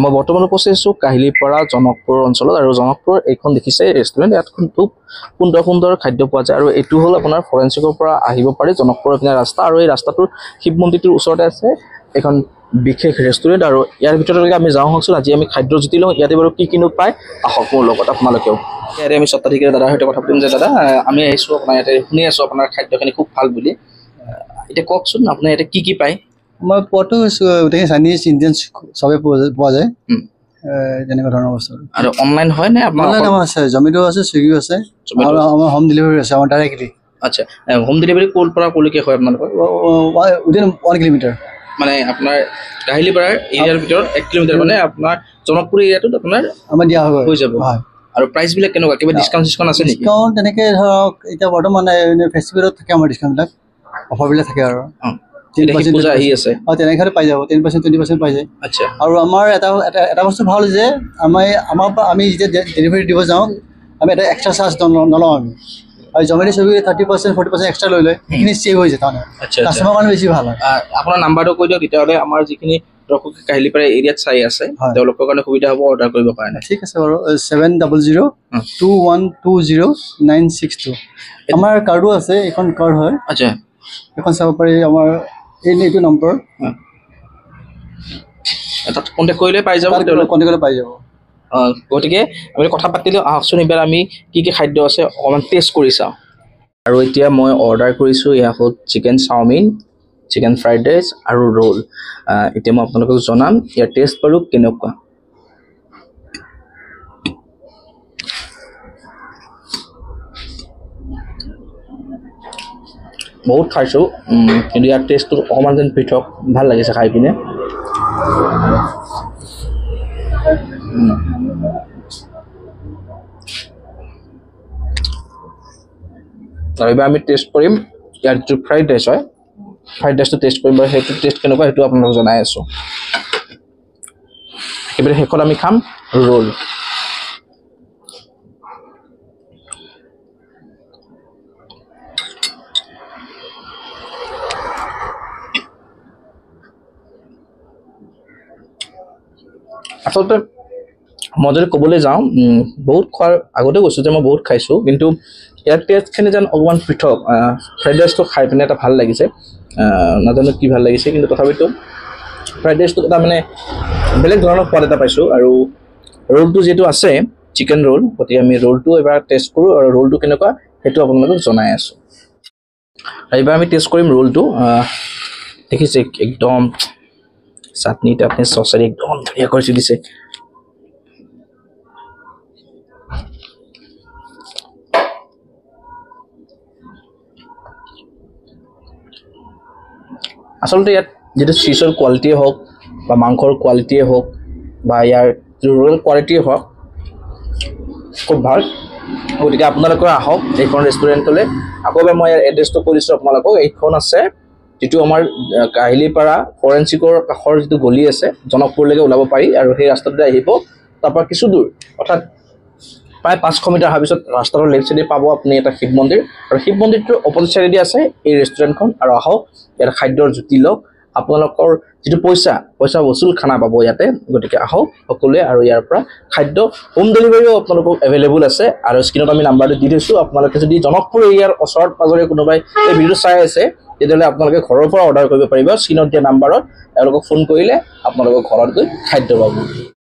মই বৰ্তমান উপস্থিত আছোঁ কাহিলীপাৰা জনকপুৰ অঞ্চলত আৰু জনকপুৰ এইখন দেখিছে ৰেষ্টুৰেণ্ট ইয়াত খুব সুন্দৰ সুন্দৰ খাদ্য পোৱা যায় আৰু এইটো হ'ল আপোনাৰ ফৰেঞ্চিকৰ পৰা আহিব পাৰি জনকপুৰৰ পিনে ৰাস্তা আৰু এই ৰাস্তাটোৰ শিৱ মন্দিৰটোৰ ওচৰতে আছে এখন বিশেষ ৰেষ্টুৰেণ্ট আৰু ইয়াৰ ভিতৰলৈকে আমি যাওঁ হওকচোন আজি আমি খাদ্য জুতি লওঁ ইয়াতে বাৰু কি কিনো পায় আহক মোৰ লগত আপোনালোকেও ইয়াতে আমি স্বত্বাধিকাৰী দাদাৰ সৈতে কথা পাতিম যে দাদা আমি আহিছোঁ আপোনাৰ ইয়াতে শুনি আছোঁ আপোনাৰ খাদ্যখিনি খুব ভাল বুলি এতিয়া কওকচোন আপোনাৰ ইয়াতে কি পায় মই পোৱাটো গোটেই চাইনিজ ইণ্ডিয়ান চবেই পোৱা যায় তেনেকুৱা ধৰণৰ বস্তু আৰু অনলাইন হয় নে অনলাইন আমাৰ আছে জমেটো আছে চুইগিও আছে আৰু আমাৰ হোম ডেলিভাৰী আছে আমাৰ ডাইৰেক্টলি আচ্ছা হোম ডেলিভাৰী ক'ৰ পৰা ক'লৈকে হয় আপোনালোকৰ উইদিন 1 কিলোমিটাৰ মানে আপোনাৰ কাহিলীপাৰাৰ এৰিয়াৰ ভিতৰত 1 কিলোমিটাৰ মানে আপোনাৰ জনকপুৰ এৰিয়াটোত আপোনাৰ আমাৰ দিয়া হৈ যাব হয় আৰু প্ৰাইচবিলাক কেনেকুৱা কিবা ডিছকাউণ্ট আছে নেকি ডিছকাউণ্ট তেনেকৈ ধৰক এতিয়া বৰ্তমান ফেষ্টিভেলত থাকে আমাৰ ডিছকাউণ্টবিলাক অফাৰবিলাক থাকে আৰু পূজা আহি আছে তেনেকৈ পাই যাব 10% 20% পাই যায় আচ্ছা আৰু আমাৰ এটা বস্তু ভাল যে আমাৰ পৰা আমি যেতিয়া ডেলিভাৰী দিব যাওঁ আমি এটা এক্সট্ৰা চাৰ্জ নলওঁ আমি আৰু জমেটো চবি 30% 40% এক্সট্ৰা লৈ লয় সেইখিনি ছেভ হৈ যায় তাৰমানে কাষ্টমাৰ কাৰণে বেছি ভাল হয় আপোনাৰ নাম্বাৰটো কৈ দিয়ক তেতিয়াহ'লে আমাৰ যিখিনি দৰ্শক কাহিলীপাৰা এৰিয়াত চাই আছে তেওঁলোকৰ কাৰণে সুবিধা হ'ব অৰ্ডাৰ কৰিব কাৰণে ঠিক আছে বাৰু 700212096 আমাৰ কাৰ্ডো আছে এখন কাৰ্ড হয় আচ্ছা এখন চাব পাৰি আমাৰ এইটো নম্বৰ তাত কণ্টেক্ট কৰিলে পাই যাব কণ্টেক্ট কৰিলে পাই যাব গতিকে আমি কথা পাতিলোঁ আহকচোন এইবাৰ আমি কি খাদ্য আছে অকণমান টেষ্ট কৰি চাওঁ আৰু এতিয়া মই অৰ্ডাৰ কৰিছোঁ এয়া হ'ল chicken chowmein chicken fried rice আৰু ৰোল এতিয়া মই আপোনালোকক জনাম ইয়াৰ টেষ্ট বাৰু কেনেকুৱা বহুত খাইছোঁ কিন্তু ইয়াৰ টেষ্টটো অকণমান যেন পৃথক ভাল লাগিছে খাই পিনে আৰু এইবাৰ আমি টেষ্ট কৰিম ইয়াৰ যিটো ফ্ৰাইড ৰাইচ হয় ফ্ৰাইড ৰাইচটো টেষ্ট কৰিম বাৰু সেইটো টেষ্ট কেনেকুৱা সেইটো আপোনালোকক জনাই আছোঁ একেবাৰে শেষত আমি খাম ৰোল আচলতে মই যদি ক'বলৈ যাওঁ বহুত খোৱাৰ আগতে কৈছোঁ যে মই বহুত খাইছোঁ কিন্তু ইয়াৰ টেষ্টখিনি যেন অকণমান পৃথক ফ্ৰাইড ৰাইচটো খাই পিনে এটা ভাল লাগিছে নাজানো কি ভাল লাগিছে কিন্তু তথাপিতো ফ্ৰাইড ৰাইচটো এটা মানে বেলেগ ধৰণৰ সোৱাদ এটা পাইছোঁ আৰু ৰোলটো যিহেতু আছে চিকেন ৰোল গতিকে আমি ৰোলটো এবাৰ টেষ্ট কৰোঁ আৰু ৰোলটো কেনেকুৱা সেইটো আপোনালোকক জনাই আছোঁ এইবাৰ আমি টেষ্ট কৰিম ৰোলটো দেখিছে একদম চাটনি টাটনি চচেৰে একদম ধুনীয়া কৰি দিছে আচলতে ইয়াত যিটো চিজৰ কোৱালিটিয়ে হওক বা মাংসৰ কোৱালিটিয়ে হওক বা ইয়াৰ ৰোল কোৱালিটিয়ে হওক খুব ভাল গতিকে আপোনালোকে আহক এইখন ৰেষ্টুৰেণ্টলৈ আকৌ এবাৰ মই ইয়াৰ এড্ৰেছটো কৈ দিছোঁ আপোনালোকক এইখন আছে যিটো আমাৰ কাহিলীপাৰা ফৰেঞ্চিকৰ কাষৰ যিটো গলি আছে জনকপুৰলৈকে ওলাব পাৰি আৰু সেই ৰাস্তাটোতে আহিব তাৰপৰা কিছু দূৰ অৰ্থাৎ প্ৰায় 500 মিটাৰ অহাৰ পিছত ৰাস্তাটোৰ লেফ্ট চাইডে পাব আপুনি এটা শিৱ মন্দিৰ আৰু শিৱ মন্দিৰটোৰ অপজিট চাইডেদি আছে এই ৰেষ্টুৰেণ্টখন আৰু আহক ইয়াত খাদ্যৰ জুতি লওক আপোনালোকৰ যিটো পইচা বচুল খানা পাব ইয়াতে গতিকে আহক সকলোৱে আৰু ইয়াৰ পৰা খাদ্য হোম ডেলিভাৰীও আপোনালোকক এভেইলেবল আছে আৰু স্ক্ৰীণত আমি নাম্বাৰটো দি দিছোঁ আপোনালোকে যদি জনকপুৰ এৰিয়াৰ ওচৰত পাজৰে কোনোবাই এই ভিডিঅ'টো চাই আছে তেতিয়াহ'লে আপোনালোকে ঘৰৰ পৰা অৰ্ডাৰ কৰিব পাৰিব স্ক্ৰীণত দিয়া নাম্বাৰত তেওঁলোকক ফোন কৰিলে আপোনালোকৰ ঘৰত গৈ খাদ্য পাব